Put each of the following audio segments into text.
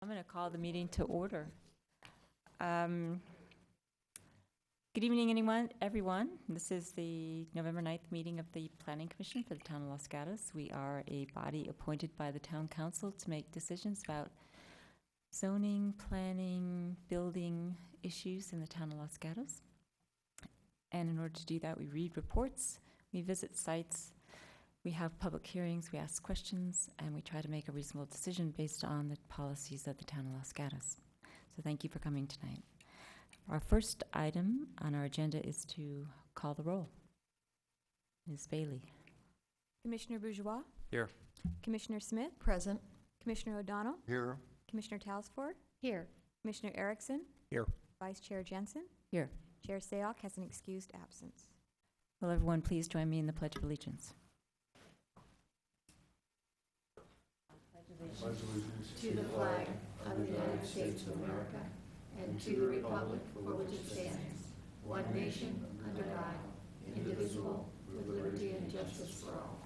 I'm going to call the meeting to order. Good evening, everyone. This is the November 9th meeting of the Planning Commission for the Town of Los Gatos. We are a body appointed by the Town Council to make decisions about zoning, planning, building issues in the Town of Los Gatos. And in order to do that, we read reports, we visit sites, we have public hearings, we ask questions, and we try to make a reasonable decision based on the policies of the Town of Los Gatos. So thank you for coming tonight. Our first item on our agenda is to call the roll. Ms. Bailey. Commissioner Bourgeois? Here. Commissioner Smith? Present. Commissioner O'Donnell? Here. Commissioner Talsford? Here. Commissioner Erickson? Here. Vice Chair Jensen? Here. Chair Sayok has an excused absence. Will everyone please join me in the Pledge of Allegiance? Pledge allegiance to the flag of the United States of America and to the republic for which it stands, one nation, under God, indivisible, with liberty and justice for all.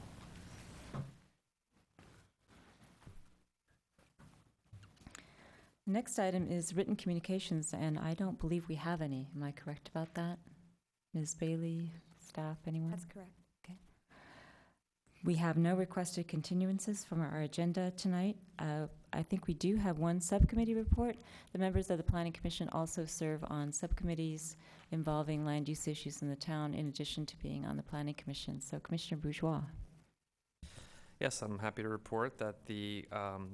The next item is written communications, and I don't believe we have any. Am I correct about that? Ms. Bailey, staff, anyone? That's correct. We have no requested continuances from our agenda tonight. I think we do have one subcommittee report. The members of the Planning Commission also serve on subcommittees involving land use issues in the town, in addition to being on the Planning Commission. So, Commissioner Bourgeois. Yes, I'm happy to report that the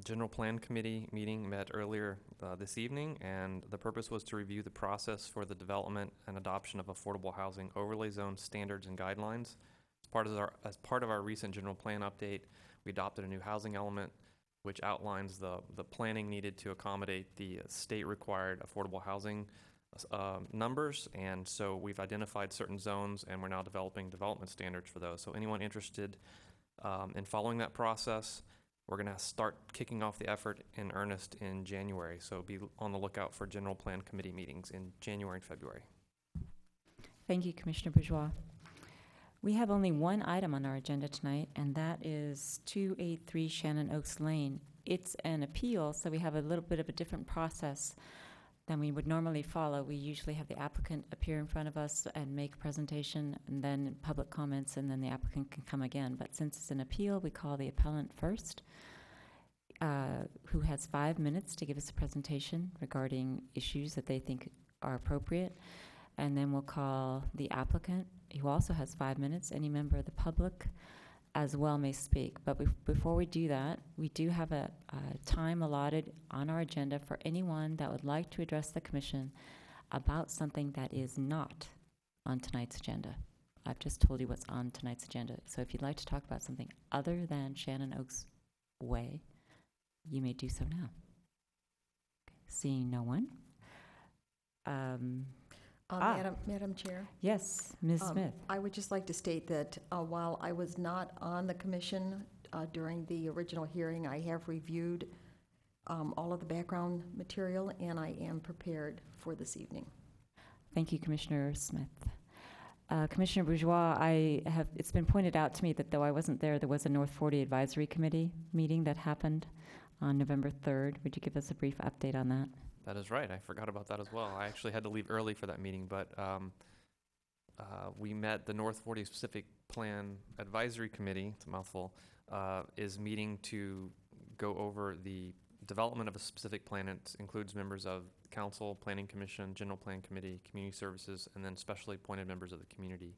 General Plan Committee meeting met earlier this evening, and the purpose was to review the process for the development and adoption of affordable housing overlay zone standards and guidelines. As part of our recent general plan update, we adopted a new housing element which outlines the planning needed to accommodate the state-required affordable housing numbers, and so we've identified certain zones, and we're now developing development standards for those. So anyone interested in following that process, we're going to start kicking off the effort in earnest in January, so be on the lookout for General Plan Committee meetings in January and February. Thank you, Commissioner Bourgeois. We have only one item on our agenda tonight, and that is 283 Shannon Oaks Lane. It's an appeal, so we have a little bit of a different process than we would normally follow. We usually have the applicant appear in front of us and make a presentation, and then public comments, and then the applicant can come again. But since it's an appeal, we call the appellant first, who has 5 minutes to give us a presentation regarding issues that they think are appropriate. And then we'll call the applicant, who also has 5 minutes. Any member of the public as well may speak. But before we do that, we do have a time allotted on our agenda for anyone that would like to address the commission about something that is not on tonight's agenda. I've just told you what's on tonight's agenda. So if you'd like to talk about something other than Shannon Oaks Way, you may do so now. Okay. Seeing no one. Madam Chair? Yes, Ms. Smith. I would just like to state that while I was not on the commission during the original hearing, I have reviewed all of the background material, and I am prepared for this evening. Thank you, Commissioner Smith. Commissioner Bourgeois, it's been pointed out to me that though I wasn't there, there was a North 40 Advisory Committee meeting that happened on November 3rd. Would you give us a brief update on that? That is right. I forgot about that as well. I actually had to leave early for that meeting, but we met the North 40 Specific Plan Advisory Committee, it's a mouthful, is meeting to go over the development of a specific plan. It includes members of Council, Planning Commission, General Plan Committee, Community Services, and then specially appointed members of the community.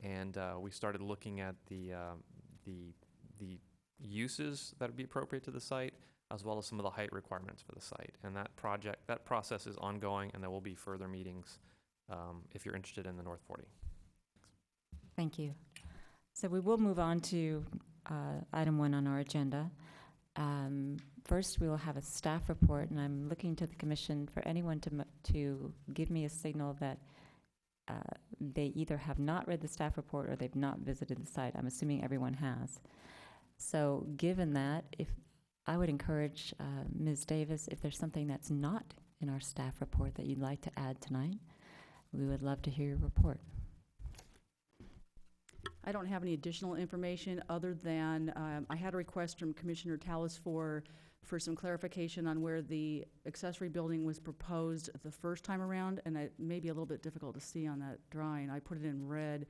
And we started looking at the uses that would be appropriate to the site, as well as some of the height requirements for the site. And that process is ongoing, and there will be further meetings if you're interested in the North 40. Thank you. So we will move on to item 1 on our agenda. First, we will have a staff report, and I'm looking to the commission for anyone to give me a signal that they either have not read the staff report or they've not visited the site. I'm assuming everyone has. So given that, I would encourage Ms. Davis, if there's something that's not in our staff report that you'd like to add tonight, we would love to hear your report. I don't have any additional information other than I had a request from Commissioner Tallis for for some clarification on where the accessory building was proposed the first time around, and it may be a little bit difficult to see on that drawing. I put it in red.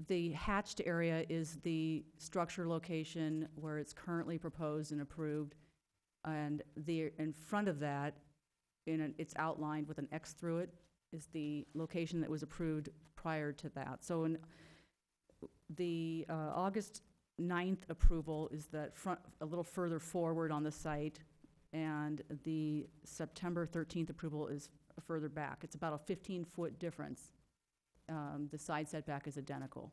The hatched area is the structure location where it's currently proposed and approved, and in front of that, it's outlined with an X through it, is the location that was approved prior to that. So in the August 9th approval is that front, a little further forward on the site, and the September 13th approval is further back. It's about a 15-foot difference. The side setback is identical.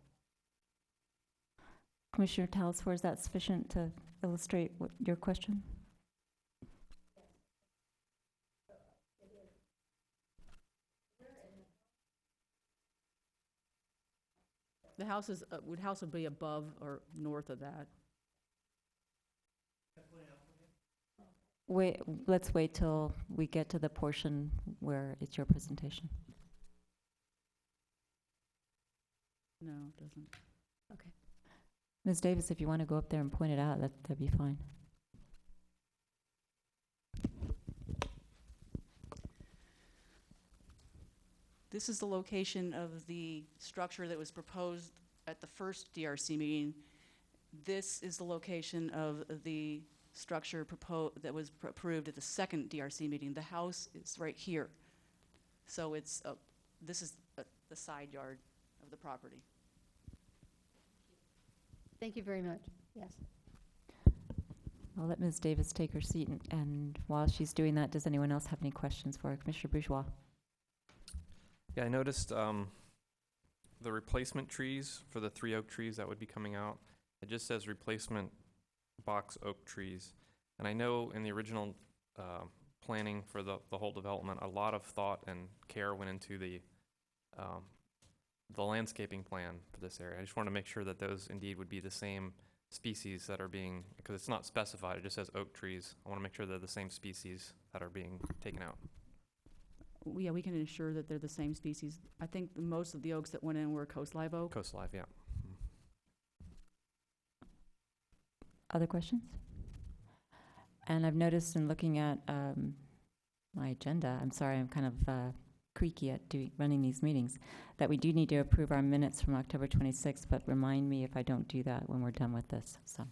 Commissioner Talsfor, is that sufficient to illustrate your question? The house is, house would be above or north of that. Wait, let's wait till we get to the portion where it's your presentation. No, it doesn't. Okay. Ms. Davis, if you want to go up there and point it out, that'd be fine. This is the location of the structure that was proposed at the first DRC meeting. This is the location of the structure that was approved at the second DRC meeting. The house is right here. So it's, this is the side yard of the property. Thank you very much. Yes. I'll let Ms. Davis take her seat, and while she's doing that, does anyone else have any questions for her? Commissioner Bourgeois. Yeah, I noticed the replacement trees for the 3 oak trees that would be coming out. It just says replacement box oak trees. And I know in the original planning for the whole development, a lot of thought and care went into the landscaping plan for this area. I just want to make sure that those indeed would be the same species that are being, because it's not specified, it just says oak trees. I want to make sure they're the same species that are being taken out. Yeah, we can ensure that they're the same species. I think most of the oaks that went in were Coast Live oak. Coast Live, yeah. Other questions? And I've noticed in looking at my agenda, I'm sorry, I'm kind of creaky at running these meetings, that we do need to approve our minutes from October 26th, but remind me if I don't do that when we're done with this. So,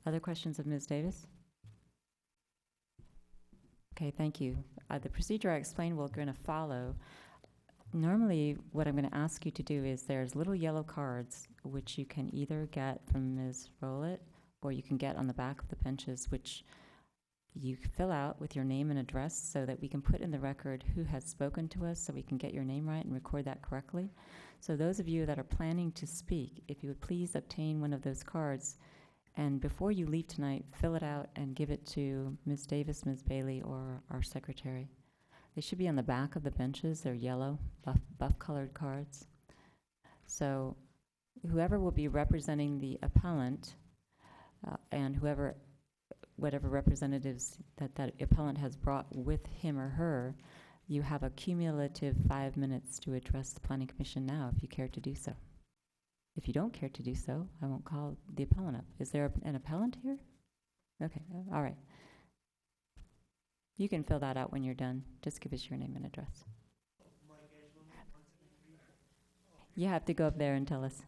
other questions of Ms. Davis? Okay, thank you. The procedure I explained we're going to follow. Normally, what I'm going to ask you to do is there's little yellow cards, which you can either get from Ms. Rowlett, or you can get on the back of the benches, which you fill out with your name and address so that we can put in the record who has spoken to us, so we can get your name right and record that correctly. So those of you that are planning to speak, if you would please obtain one of those cards, and before you leave tonight, fill it out and give it to Ms. Davis, Ms. Bailey, or our secretary. They should be on the back of the benches. They're yellow, buff-colored cards. So whoever will be representing the appellant and whatever representatives that appellant has brought with him or her, you have a cumulative 5 minutes to address the Planning Commission now, if you care to do so. If you don't care to do so, I won't call the appellant up. Is there an appellant here? Okay, all right. You can fill that out when you're done. Just give us your name and address. You have to go up there and tell us.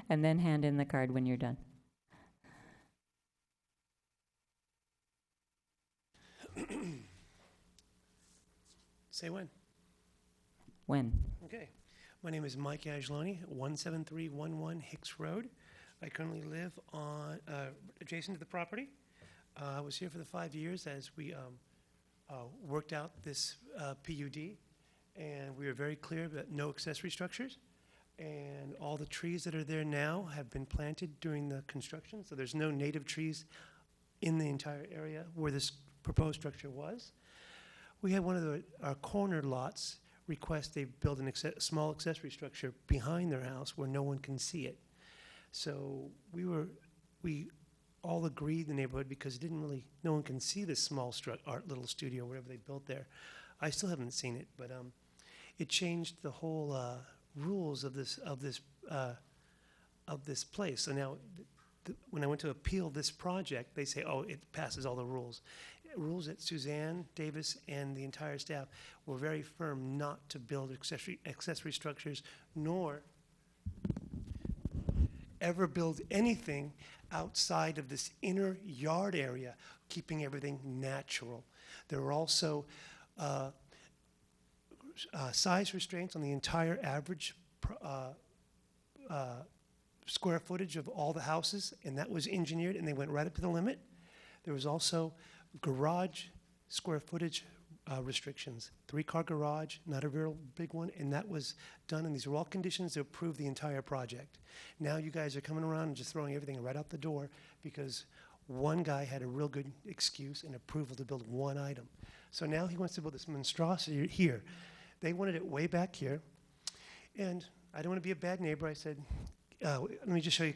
And then hand in the card when you're done. Say when. When? Okay. My name is Mike Ageloni, 17311 Hicks Road. I currently live on adjacent to the property. I was here for the 5 years as we worked out this PUD, and we were very clear that no accessory structures. And all the trees that are there now have been planted during the construction, so there's no native trees in the entire area where this proposed structure was. We had one of our corner lots request they build a small accessory structure behind their house where no one can see it. So we all agreed in the neighborhood, because no one can see this small art little studio, whatever they built there. I still haven't seen it, but it changed the whole rules of this place. So now when I went to appeal this project, they say, oh, it passes all the rules. Rules that Suzanne Davis and the entire staff were very firm not to build accessory structures, nor ever build anything outside of this inner yard area, keeping everything natural. There were also size restraints on the entire average square footage of all the houses, and that was engineered, and they went right up to the limit. There was also garage square footage restrictions. 3-car garage, not a real big one, and that was done, and these were all conditions to approve the entire project. Now you guys are coming around and just throwing everything right out the door because one guy had a real good excuse and approval to build one item. So now he wants to build this monstrosity here. They wanted it way back here, and I don't want to be a bad neighbor. I said, let me show you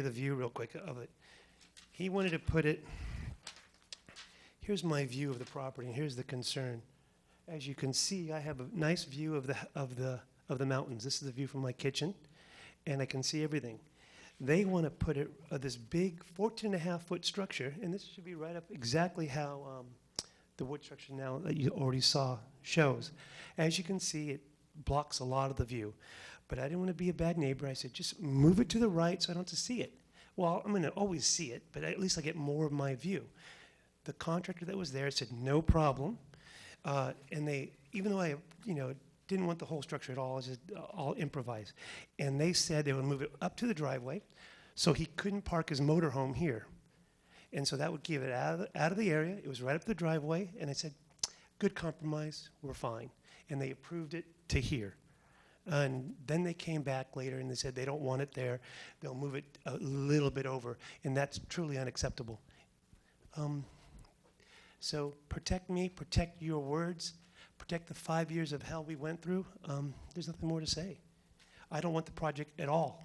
the view real quick of it. He wanted to put it, here's my view of the property, and here's the concern. As you can see, I have a nice view of the mountains. This is the view from my kitchen, and I can see everything. They want to put it this big 14.5-foot structure, and this should be right up exactly how the wood structure now that you already saw shows. As you can see, it blocks a lot of the view. But I didn't want to be a bad neighbor. I said, just move it to the right so I don't have to see it. Well, I'm going to always see it, but at least I get more of my view. The contractor that was there said, no problem. And they, even though I, didn't want the whole structure at all, I was just all improvised. And they said they would move it up to the driveway so he couldn't park his motorhome here. And so that would give it out of the area. It was right up the driveway. And I said, good compromise, we're fine. And they approved it to here. And then they came back later and they said they don't want it there. They'll move it a little bit over. And that's truly unacceptable. So protect me, protect your words, protect the 5 years of hell we went through. There's nothing more to say. I don't want the project at all,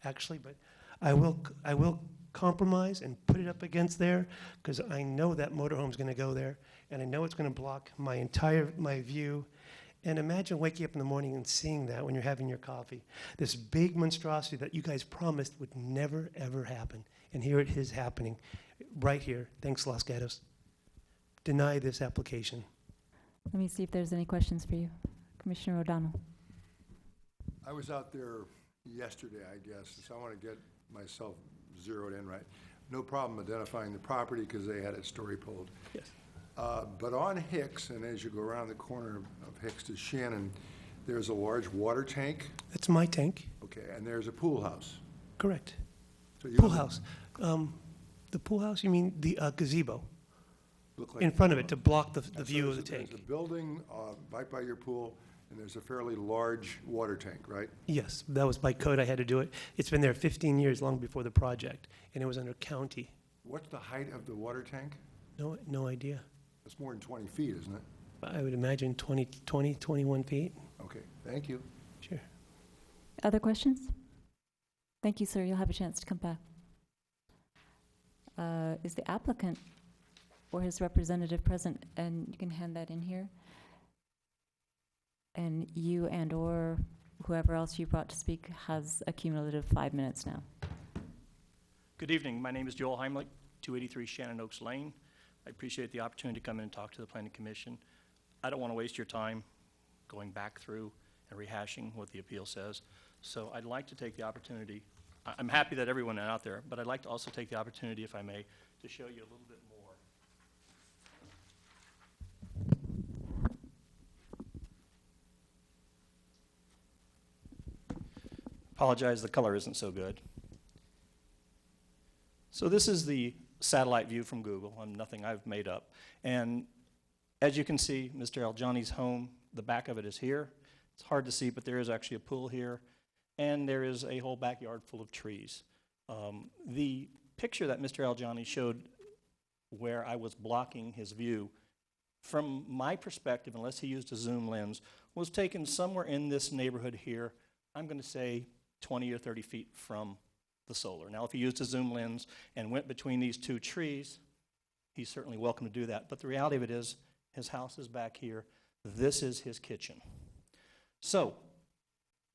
actually, but I will compromise and put it up against there because I know that motorhome's going to go there, and I know it's going to block my view. And imagine waking up in the morning and seeing that when you're having your coffee. This big monstrosity that you guys promised would never, ever happen. And here it is happening right here. Thanks, Los Gatos. Deny this application. Let me see if there's any questions for you. Commissioner O'Donnell. I was out there yesterday, I guess, so I want to get myself zeroed in right. No problem identifying the property because they had a story pulled. Yes. But on Hicks, and as you go around the corner of Hicks to Shannon, there's a large water tank. That's my tank. Okay, and there's a pool house. Correct. So Pool house. The pool house, you mean the gazebo look like in front of it to block the so view of the there's tank. a building right by your pool, and there's a fairly large water tank, right? Yes, that was by code. I had to do it. It's been there 15 years, long before the project, and it was under county. What's the height of the water tank? No idea. It's more than 20 feet, isn't it? I would imagine 21 feet. Okay, thank you. Sure. Other questions? Thank you, sir. You'll have a chance to come back. Is the applicant or his representative present? And you can hand that in here. And you and or whoever else you brought to speak has a cumulative 5 minutes now. Good evening. My name is Joel Heimlich, 283 Shannon Oaks Lane. I appreciate the opportunity to come in and talk to the Planning Commission. I don't want to waste your time going back through and rehashing what the appeal says. So I'd like to take the opportunity. I'm happy that everyone is out there, but I'd like to also take the opportunity, if I may, to show you a little bit more. Apologize, the color isn't so good. So this is the satellite view from Google, nothing I've made up. And as you can see, Mr. Aljani's home, the back of it is here. It's hard to see, but there is actually a pool here. And there is a whole backyard full of trees. The picture that Mr. Aljani showed where I was blocking his view, from my perspective, unless he used a zoom lens, was taken somewhere in this neighborhood here. I'm going to say 20 or 30 feet from the solar. Now, if he used a zoom lens and went between these two trees, he's certainly welcome to do that. But the reality of it is, his house is back here. This is his kitchen. So,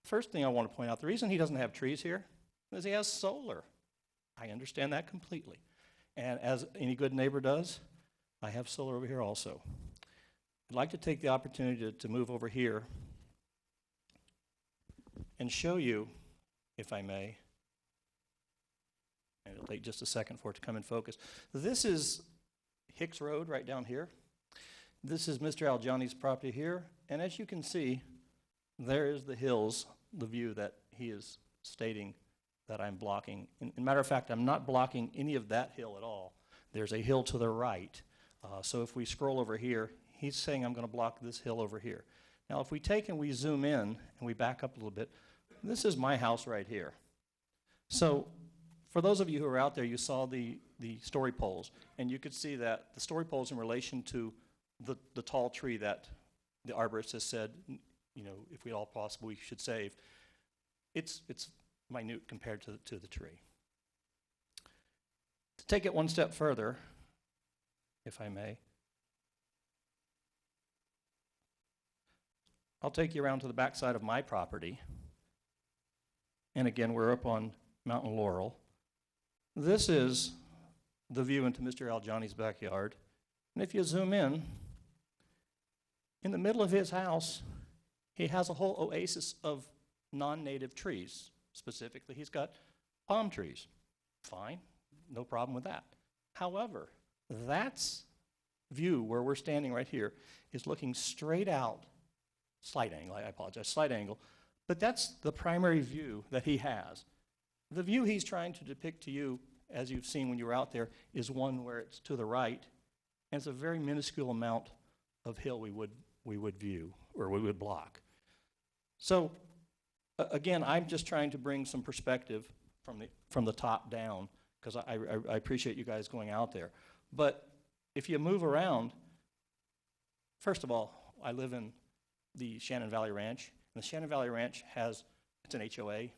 first thing I want to point out, the reason he doesn't have trees here is he has solar. I understand that completely. And as any good neighbor does, I have solar over here also. I'd like to take the opportunity to move over here and show you, if I may, and it'll take just a second for it to come in focus. This is Hicks Road right down here. This is Mr. Aljani's property here, and as you can see, there is the hills, the view that he is stating that I'm blocking. In matter of fact, I'm not blocking any of that hill at all. There's a hill to the right. So if we scroll over here, he's saying I'm going to block this hill over here. Now, if we take and we zoom in and we back up a little bit, this is my house right here. So for those of you who are out there, you saw the story poles, and you could see that the story poles in relation to the tall tree that the arborist has said, you know, if we all possible, we should save. It's minute compared to the tree. To take it one step further, if I may, I'll take you around to the backside of my property. And again, we're up on Mountain Laurel. This is the view into Mr. Aljani's backyard. And if you zoom in the middle of his house, he has a whole oasis of non-native trees. Specifically, he's got palm trees. Fine, no problem with that. However, that's view where we're standing right here is looking straight out, slight angle, I apologize, slight angle, but that's the primary view that he has. The view he's trying to depict to you, as you've seen when you were out there, is one where it's to the right, and it's a very minuscule amount of hill we would view, or we would block. So, again, I'm just trying to bring some perspective from the top down, because I appreciate you guys going out there. But if you move around, first of all, I live in the Shannon Valley Ranch, and the Shannon Valley Ranch it's an HOA,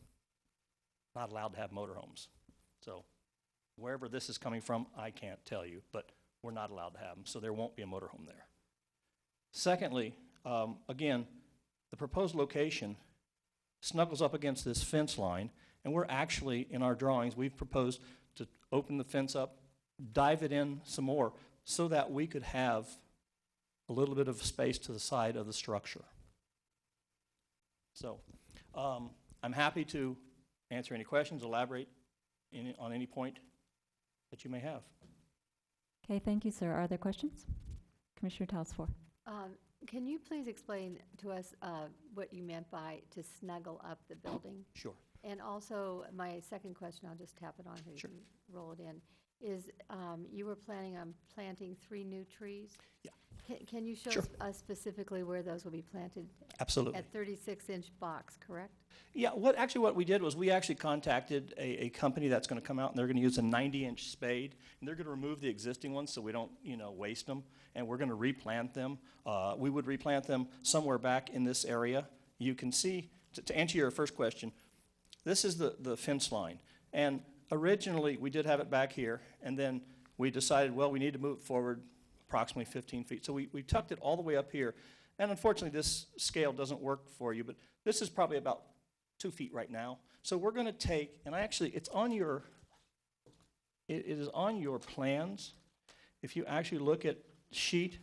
not allowed to have motorhomes. So wherever this is coming from, I can't tell you, but we're not allowed to have them, so there won't be a motorhome there. Secondly, again, the proposed location snuggles up against this fence line, and we're actually, in our drawings, we've proposed to open the fence up, dive it in some more, so that we could have a little bit of space to the side of the structure. So, I'm happy to answer any questions, elaborate on any point that you may have. Okay, thank you, sir. Are there questions? Commissioner Talsfor. Can you please explain to us what you meant by to snuggle up the building? Sure. And also, my second question, I'll just tap it on here, Sure. you can roll it in, is you were planning on planting 3 new trees? Yeah. Can you show Sure. us specifically where those will be planted? Absolutely. At 36-inch box, correct? Yeah, what we did was we actually contacted a company that's going to come out, and they're going to use a 90-inch spade, and they're going to remove the existing ones so we don't, waste them, and we're going to replant them. We would replant them somewhere back in this area. You can see, to answer your first question, this is the fence line, and originally we did have it back here, and then we decided, well, we need to move it forward approximately 15 feet. So we tucked it all the way up here, and unfortunately this scale doesn't work for you, but this is probably about 2 feet right now. So we're going to take, and it's on your, it is on your plans. If you actually look at sheet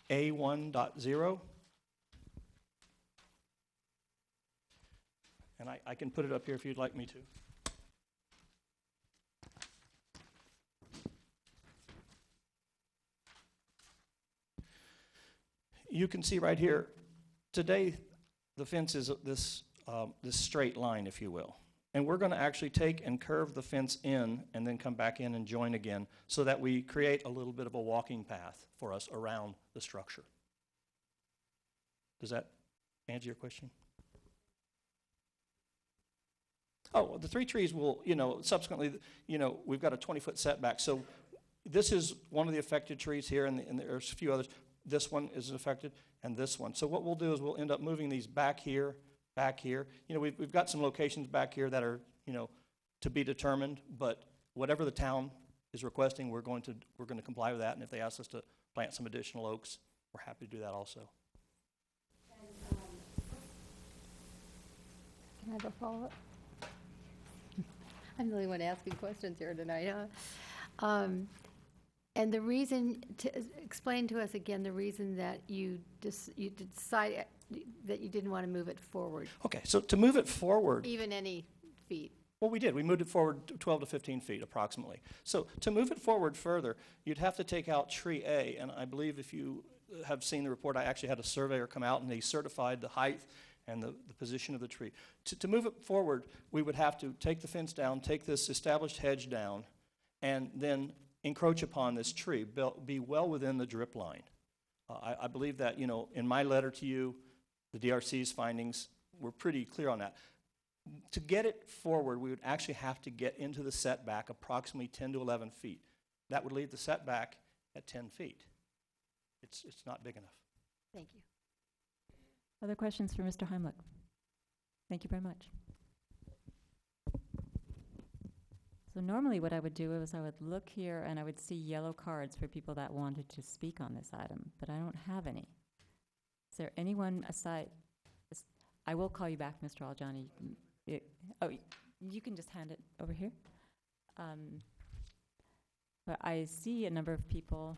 A1.0, and I can put it up here if you'd like me to. You can see right here, today the fence is this straight line, if you will. And we're going to actually take and curve the fence in and then come back in and join again so that we create a little bit of a walking path for us around the structure. Does that answer your question? Oh, the 3 trees will, subsequently, we've got a 20-foot setback. So this is one of the affected trees here, and there's a few others. This one is affected, and this one. So what we'll do is we'll end up moving these back here. We've got some locations back here that are, to be determined, but whatever the town is requesting, we're going to comply with that, and if they ask us to plant some additional oaks, we're happy to do that also. Can I have a follow-up? I'm the only one asking questions here tonight, huh? And the reason, explain to us again the reason that you decided that you didn't want to move it forward, Okay, so to move it forward, even any feet. well, we did. We moved it forward 12 to 15 feet approximately. So to move it forward further, you'd have to take out tree A, and I believe if you have seen the report, I actually had a surveyor come out and he certified the height and the position of the tree. To move it forward, we would have to take the fence down, take this established hedge down, and then encroach upon this tree, be well within the drip line. I believe that, you know, in my letter to you, the DRC's findings were pretty clear on that. To get it forward, we would actually have to get into the setback approximately 10 to 11 feet. That would leave the setback at 10 feet. It's not big enough. Thank you. Other questions for Mr. Heimlich? Thank you very much. So normally what I would do is I would look here and I would see yellow cards for people that wanted to speak on this item, but I don't have any. Is there anyone aside? I will call you back, Mr. Aljani. You can just hand it over here. But I see a number of people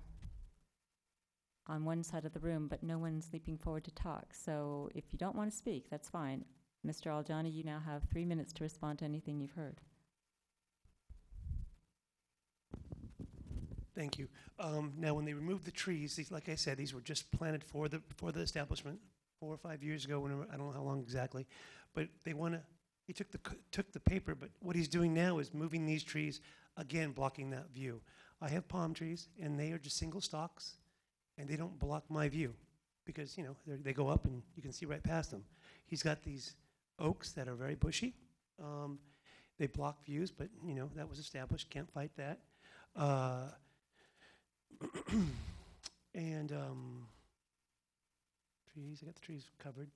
on one side of the room, but no one's leaping forward to talk. So if you don't want to speak, that's fine. Mr. Aljani, you now have 3 minutes to respond to anything you've heard. Thank you. Now, when they removed the trees, like I said, these were just planted for the establishment 4 or 5 years ago. I don't know how long exactly, but he took the paper. But what he's doing now is moving these trees again, blocking that view. I have palm trees, and they are just single stalks, and they don't block my view because they go up and you can see right past them. He's got these oaks that are very bushy. They block views, but that was established. Can't fight that. And trees, I got the trees covered.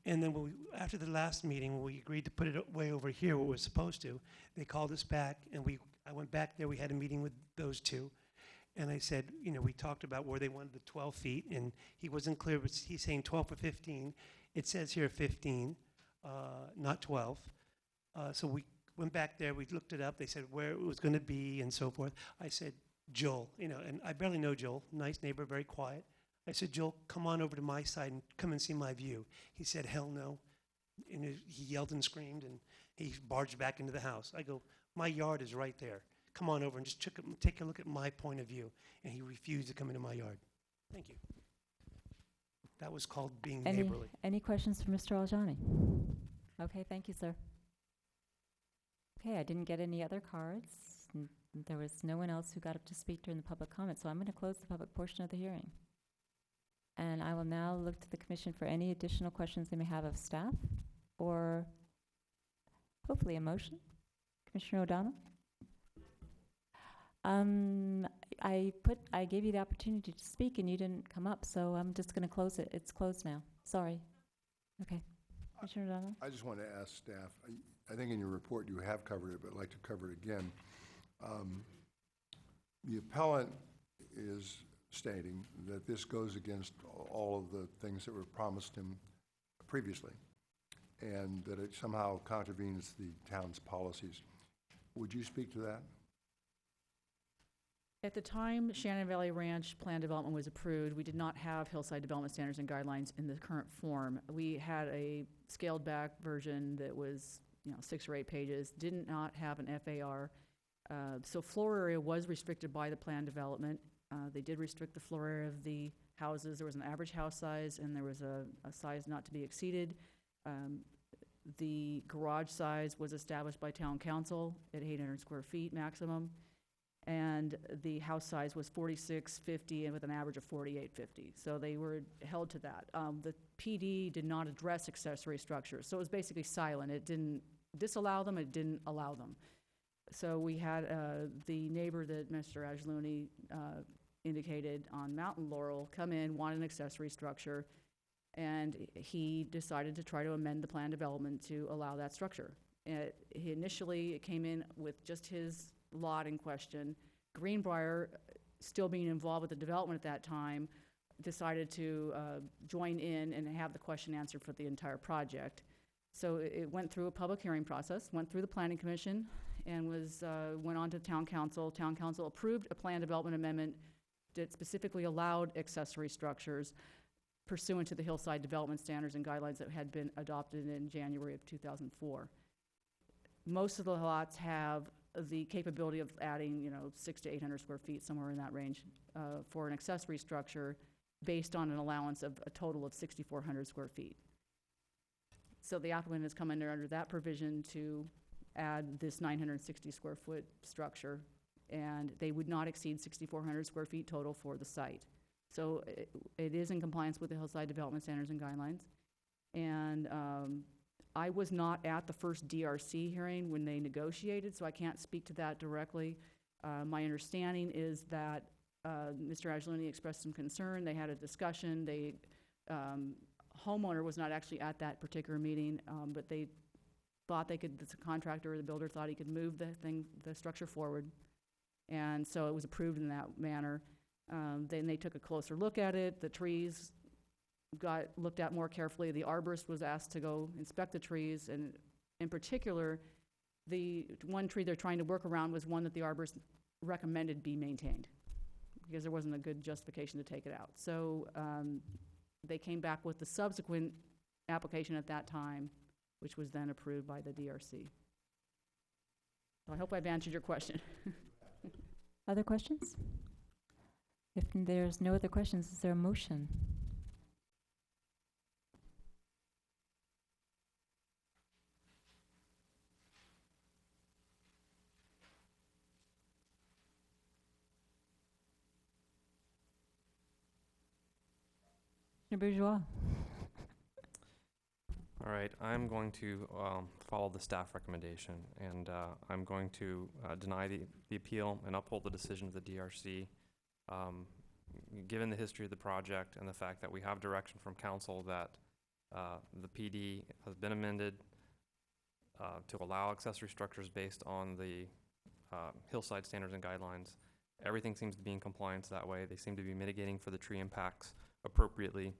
And then after the last meeting, when we agreed to put it way over here where it was supposed to, they called us back, and I went back there. We had a meeting with those two, and I said, we talked about where they wanted the 12 feet, and he wasn't clear, but he's saying 12 or 15. It says here 15, not 12. So we went back there. We looked it up. They said where it was going to be and so forth. I said, Joel, and I barely know Joel, nice neighbor, very quiet. I said, Joel, come on over to my side and come and see my view. He said, hell no. And he yelled and screamed, and he barged back into the house. I go, my yard is right there. Come on over and just take a look at my point of view. And he refused to come into my yard. Thank you. That was called being neighborly. Any questions for Mr. Aljani? Okay, thank you, sir. Okay, I didn't get any other cards. There was no one else who got up to speak during the public comment, so I'm going to close the public portion of the hearing. And I will now look to the commission for any additional questions they may have of staff or hopefully a motion. Commissioner O'Donnell? I gave you the opportunity to speak and you didn't come up, so I'm just going to close it. It's closed now. Sorry. Okay. Commissioner O'Donnell? I just want to ask staff, I think in your report you have covered it, but I'd like to cover it again. The appellant is stating that this goes against all of the things that were promised him previously, and that it somehow contravenes the town's policies. Would you speak to that? At the time Shannon Valley Ranch Plan Development was approved, we did not have hillside development standards and guidelines in the current form. We had a scaled back version that was 6 or 8 pages, did not have an FAR. So floor area was restricted by the plan development. They did restrict the floor area of the houses. There was an average house size, and there was a size not to be exceeded. The garage size was established by town council at 800 square feet maximum, and the house size was 4650 and with an average of 4850. So they were held to that. The PD did not address accessory structures, so it was basically silent. It didn't disallow them, it didn't allow them. So we had the neighbor that Mr. Ajluni indicated on Mountain Laurel come in, want an accessory structure, and he decided to try to amend the plan development to allow that structure. Initially, it came in with just his lot in question. Greenbrier, still being involved with the development at that time, decided to join in and have the question answered for the entire project. So it went through a public hearing process, went through the planning commission, and went on to town council. Town council approved a plan development amendment that specifically allowed accessory structures pursuant to the hillside development standards and guidelines that had been adopted in January of 2004. Most of the lots have the capability of adding, 600 to 800 square feet, somewhere in that range, for an accessory structure based on an allowance of a total of 6,400 square feet. So the applicant has come in there under that provision to add this 960 square foot structure, and they would not exceed 6,400 square feet total for the site. So it is in compliance with the hillside development standards and guidelines. And I was not at the first DRC hearing when they negotiated, so I can't speak to that directly. My understanding is that Mr. Angeloni expressed some concern. They had a discussion. Homeowner was not actually at that particular meeting, but they thought the contractor or the builder thought he could move the structure forward. And so it was approved in that manner. Then they took a closer look at it. The trees got looked at more carefully. The arborist was asked to go inspect the trees, and in particular, the one tree they're trying to work around was one that the arborist recommended be maintained because there wasn't a good justification to take it out. So they came back with the subsequent application at that time, which was then approved by the DRC. So I hope I've answered your question. Other questions? If there's no other questions, is there a motion? Mr. Bourgeois. All right, I'm going to follow the staff recommendation, and I'm going to deny the appeal and uphold the decision of the DRC. Given the history of the project and the fact that we have direction from council that the PD has been amended to allow accessory structures based on the hillside standards and guidelines, everything seems to be in compliance that way. They seem to be mitigating for the tree impacts appropriately.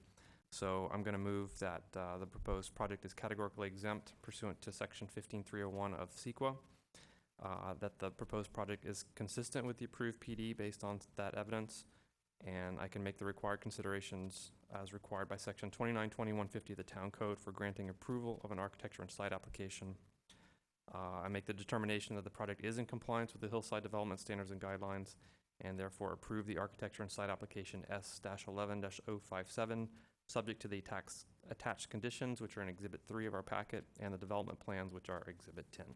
So I'm going to move that the proposed project is categorically exempt pursuant to section 15301 of CEQA, that the proposed project is consistent with the approved PD based on that evidence, and I can make the required considerations as required by section 292150 of the town code for granting approval of an architecture and site application. I make the determination that the project is in compliance with the hillside development standards and guidelines, and therefore approve the architecture and site application S-11-057, subject to the attached conditions, which are in Exhibit 3 of our packet, and the development plans, which are Exhibit 10.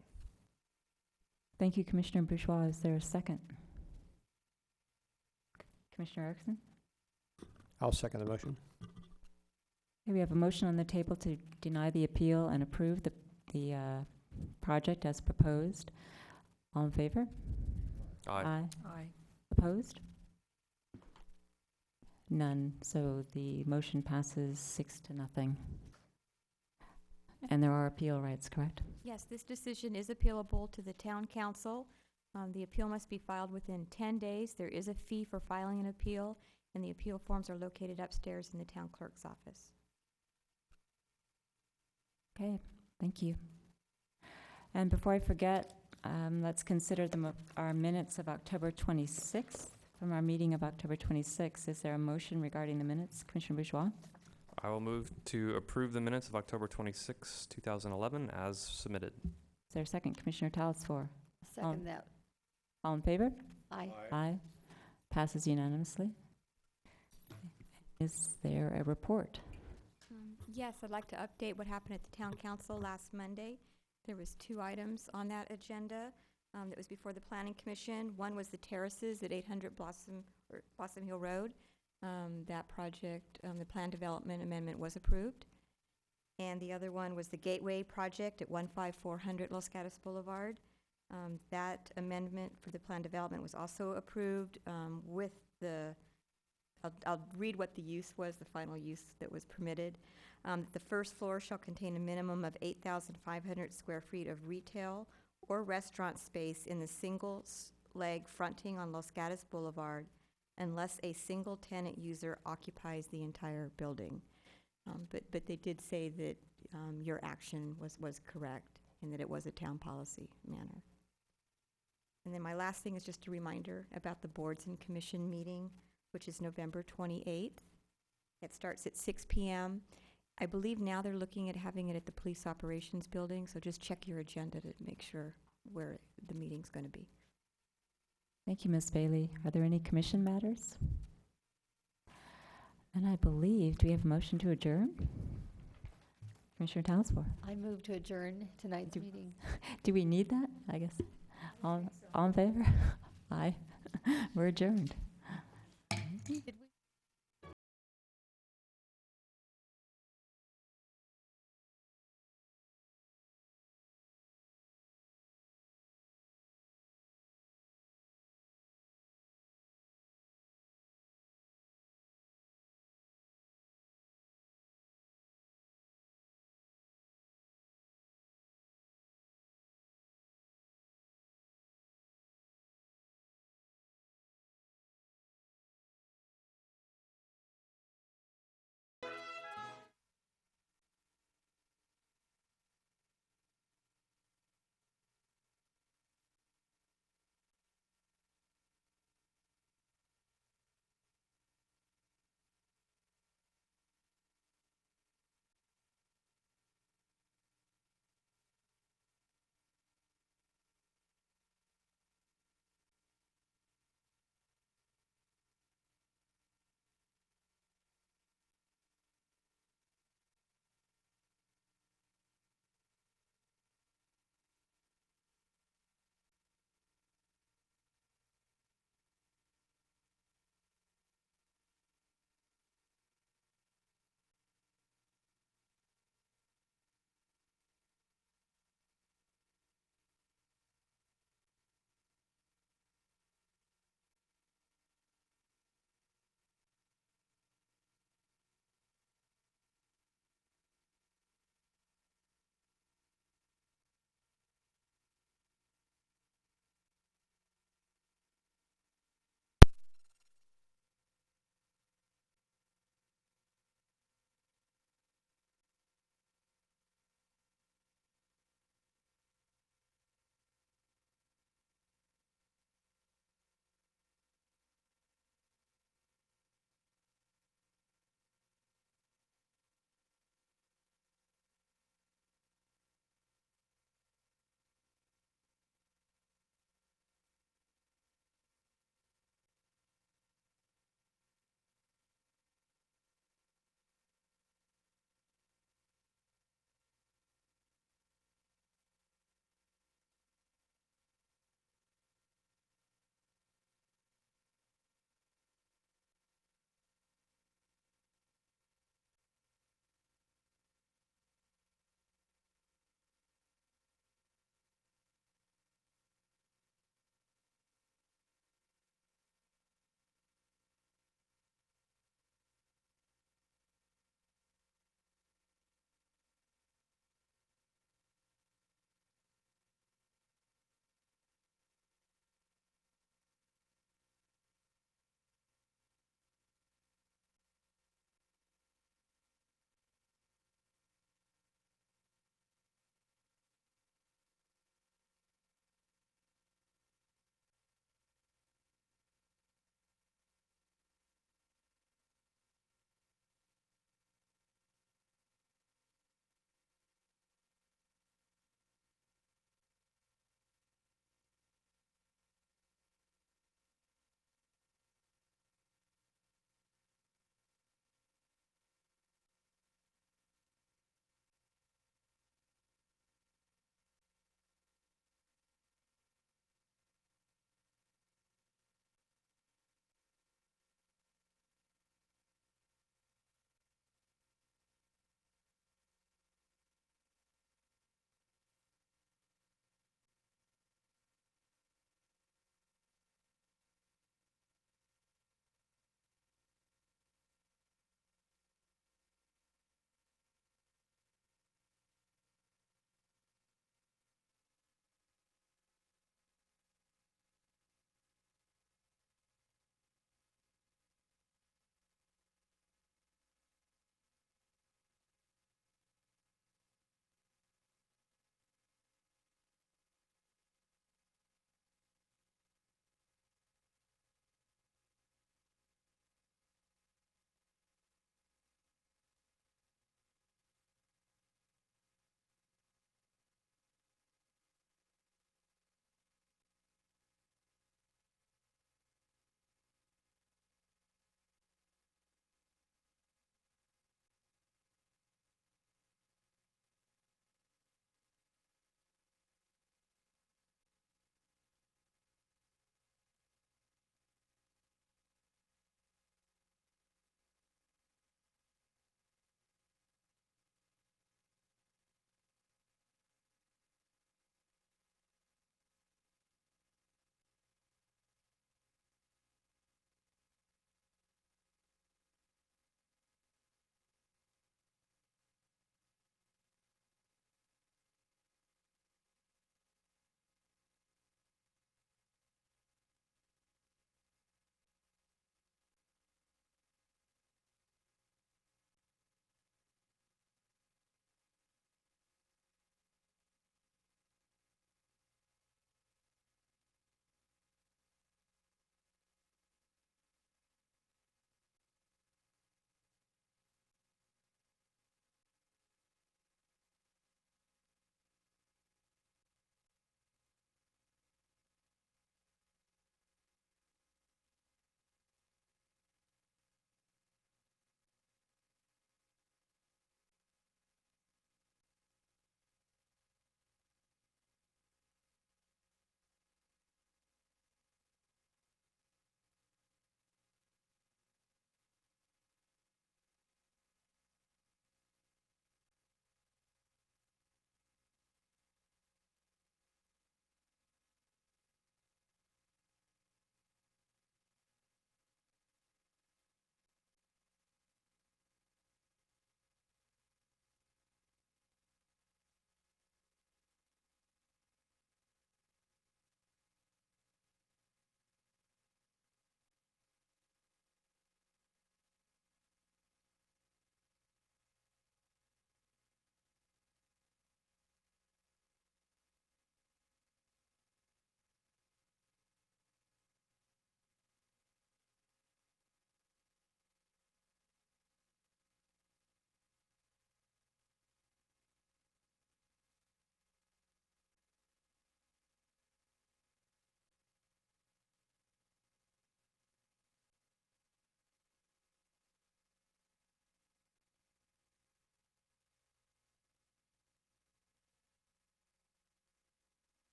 Thank you, Commissioner Bourgeois. Is there a second? Commissioner Erickson? I'll second the motion. Okay, we have a motion on the table to deny the appeal and approve the project as proposed. All in favor? Aye. Aye. Opposed? None. So the motion passes 6-0. And there are appeal rights, correct? Yes, this decision is appealable to the town council. The appeal must be filed within 10 days. There is a fee for filing an appeal, and the appeal forms are located upstairs in the town clerk's office. Okay, thank you. And before I forget, let's consider our minutes of October 26th, from our meeting of October 26th. Is there a motion regarding the minutes? Commissioner Bourgeois? I will move to approve the minutes of October 26, 2011 as submitted. Is there a second? Commissioner Talsfor? Second that. All in favor? Aye. Aye. Passes unanimously. Is there a report? Yes, I'd like to update what happened at the town council last Monday. There was 2 items on that agenda that was before the Planning Commission. One was the terraces at 800 Blossom Hill Road. That project, the plan development amendment was approved. And the other one was the Gateway project at 15400 Los Gatos Boulevard. That amendment for the plan development was also approved with the, I'll read what the use was, the final use that was permitted. The first floor shall contain a minimum of 8,500 square feet of retail or restaurant space in the single leg fronting on Los Gatos Boulevard, unless a single tenant user occupies the entire building. But they did say that your action was correct and that it was a town policy manner. And then my last thing is just a reminder about the boards and commission meeting, which is November 28th. It starts at 6 p.m. I believe now they're looking at having it at the Police Operations Building, so just check your agenda to make sure where the meeting's going to be. Thank you, Ms. Bailey. Are there any commission matters? And I believe, do we have a motion to adjourn? Commissioner Townsville, I move to adjourn tonight's meeting. do we need that? I guess. All in favor? Aye. We're adjourned. Did we